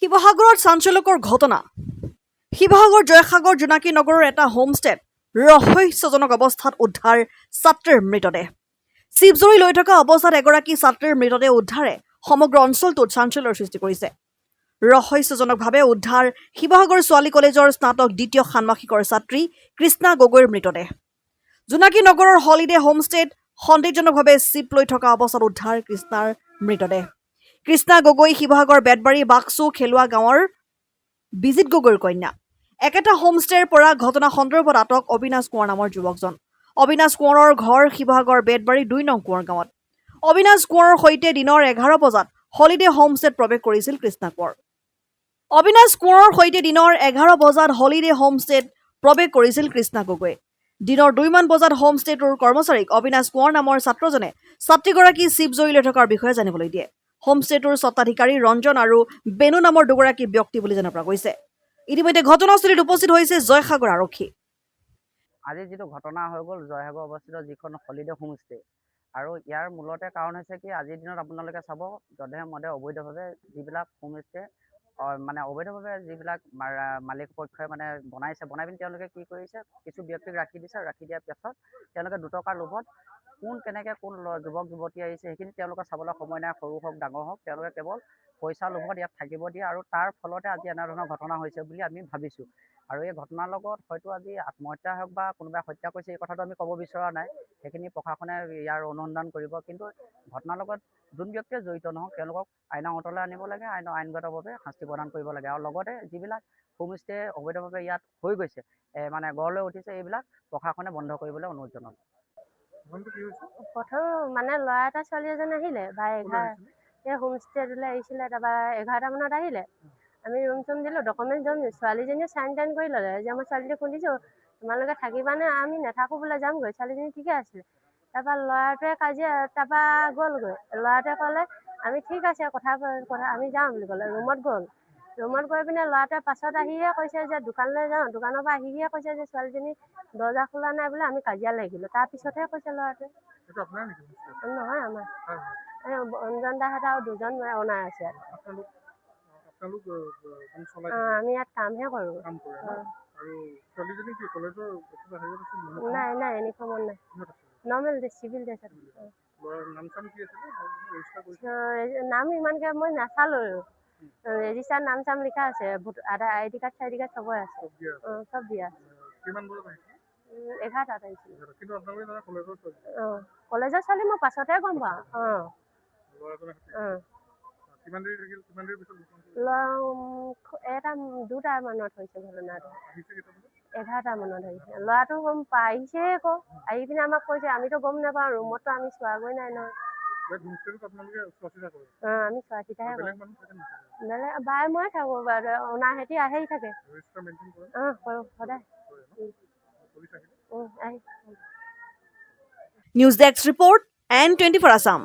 শিৱসাগৰত চাঞ্চল্যকৰ ঘটনা। শিৱসাগৰ জয়সাগৰ জোনাকী নগৰৰ এটা হোমষ্টেত ৰহস্যজনক অৱস্থাত উদ্ধাৰ ছাত্ৰীৰ মৃতদেহ। চিপজৰি লৈ থকা অৱস্থাত এগৰাকী ছাত্ৰীৰ মৃতদেহ উদ্ধাৰে সমগ্ৰ অঞ্চলটোত চাঞ্চল্যৰ সৃষ্টি কৰিছে। ৰহস্যজনকভাৱে উদ্ধাৰ শিৱসাগৰ ছোৱালী কলেজৰ স্নাতক দ্বিতীয় ষান্মাসিকৰ ছাত্ৰী কৃষ্ণা গগৈৰ মৃতদেহ। জোনাকী নগৰৰ হলিডে হোমষ্টেত সন্দেহজনকভাৱে চিপ লৈ থকা অৱস্থাত উদ্ধাৰ কৃষ্ণাৰ মৃতদেহ। কৃষ্ণা গগৈ শিৱসাগৰ বেতবাৰী বাক্সু খেলুৱা গাঁৱৰ বিজিত গগৈৰ কন্যা। একেটা হোমষ্টেৰ পৰা ঘটনা সন্দৰ্ভত আটক অবিনাশ কোঁৱৰ নামৰ যুৱকজন। অবিনাশ কোঁৱৰৰ ঘৰ শিৱসাগৰ বেতবাৰী ২ নং কোঁৱৰ গাঁৱত। অবিনাশ কোঁৱৰৰ সৈতে দিনৰ ১১ বজাত হলিডে হোমষ্টেত প্ৰৱেশ কৰিছিল কৃষ্ণা কোঁৱৰ। অবিনাশ কোঁৱৰৰ সৈতে দিনৰ ১১ বজাত হলিডে হোমষ্টেত প্ৰৱেশ কৰিছিল কৃষ্ণা গগৈ। দিনৰ ২ মান বজাত হোমষ্টেটোৰ কৰ্মচাৰীক অবিনাশ কোঁৱৰ নামৰ ছাত্ৰজনে ছাত্ৰীগৰাকী চিপ জৰি লৈ থকাৰ বিষয়ে জানিবলৈ দিয়ে। হোমষ্টেটোৰ স্বত্বাধিকাৰী ৰঞ্জন আৰু বেনু নামৰ দুগৰাকী ব্যক্তি বুলি জনা পৰা গৈছে। ইতিমধ্যে ঘটনাস্থলীত উপস্থিত হৈছে জয়সাগৰ আৰক্ষী। আজি যিটো ঘটনা হৈ গ'ল জয়সাগৰ অৱস্থিত যিখন হলিডে হোমষ্টে, আৰু ইয়াৰ মূলতে কাৰণ হৈছে কি, আজিৰ দিনত আপোনালোকে চাব যধে মধে অবৈধভাৱে যিবিলাক হোমষ্টে মানে অবৈধভাৱে যিবিলাক মালিক পক্ষই মানে বনাই পিনি তেওঁলোকে কি কৰিছে, কিছু ব্যক্তিক ৰাখি দিছে। ৰাখি দিয়াৰ পিছত তেওঁলোকে দুটকাৰ লোভত কোন কেনেকৈ কোন যুৱক যুৱতী আহিছে সেইখিনি তেওঁলোকে চাবলৈ সময় নাই। সৰু হওক ডাঙৰ হওক, তেওঁলোকে কেৱল পইচা লোভত ইয়াত থাকিব দিয়ে, আৰু তাৰ ফলতে আজি এনেধৰণৰ ঘটনা হৈছে বুলি আমি ভাবিছোঁ। আৰু এই ঘটনাৰ লগত হয়তো আজি আত্মহত্যা হওক বা কোনোবাই হত্যা কৰিছে এই কথাটো আমি ক'ব বিচৰা নাই, সেইখিনি প্ৰশাসনে ইয়াৰ অনুসন্ধান কৰিব। কিন্তু ঘটনাৰ লগত যোন ব্যক্তিয়ে জড়িত নহওক তেওঁলোকক আইনৰ আওতালৈ আনিব লাগে, আইনগতভাৱে শাস্তি প্ৰদান কৰিব লাগে। আৰু লগতে যিবিলাক হোমষ্টে অবৈধভাৱে ইয়াত হৈ গৈছে, মানে গঢ় লৈ উঠিছে, এইবিলাক প্ৰশাসনে বন্ধ কৰিবলৈ অনুৰোধ জনালোঁ। প্ৰথম মানে ল'ৰা এটা ছোৱালী এজন আহিলে বা এই হোমষ্টেটোলৈ আহিছিলে। তাৰপৰা 11টা মানত আহিলে। আমি ৰুম চুম দিলোঁ, ডকুমেণ্ট জম দিলোঁ। ছোৱালীজনীয়ে চাইন টাইন কৰি ল'লে যে মই ছোৱালীজনীক সুধিছোঁ তোমালোকে থাকিবানে, আমি নাথাকোঁ বোলে যামগৈ। ছোৱালীজনী ঠিকে আছিলে। তাৰপৰা ল'ৰাটোৱে তাৰপৰা গ'লগৈ। ল'ৰাটোৱে ক'লে আমি ঠিক আছে কথা আমি যাওঁ বুলি ক'লে। ৰুমত গ'ল। ৰুমত গৈ পিনে ল'ৰাটোৱে পাছত আহিহে কৈছে যে দোকানলৈ যাওঁ। দোকানৰ পৰা আহিহে কৈছে যে ছোৱালীজনী দৰ্জা খোলা নাই বোলে, আমি কাজিয়া লাগিলোঁ। তাৰপিছতহে কৈছে ল'ৰাটোৱে। নহয় আমাৰ অঞ্জন দাহঁত আৰু 2জন অনাৰ আছে। আমি ইয়াত কামহে কৰোঁ। নাই ইউনিফৰ্মত নাই, নৰ্মেল চিভিল ড্ৰেছ। নাম ইমানকৈ মই নাচালোঁ। ৰেজিষ্টাৰত নাম চাম লিখা আছে, আধাৰ ID কাৰ্ড চাইডি কাৰ্ড চবৰে আছে। চব দিয়া আছে। 11টাত আহিছিল। কলেজৰ ছোৱালী মই পাছতহে গম পাওঁ। দুটা মানত হৈছে ঘটনাটো। 11টা মানত আহিছে। ল'ৰাটো গম আহিছেহে আকৌ। আহি পিনে আমাক কৈছে, আমিতো গম নাপাওঁ, ৰুমততো আমি চোৱাগৈ নাই নহয়। আমি চোৱা চিতাহে কৰোঁ। বেলেগ বাই মই থাকোঁ বাৰু, অনাৰহেঁতি আহেই থাকে। কৰোঁ সদায়। News desk report N24 Assam.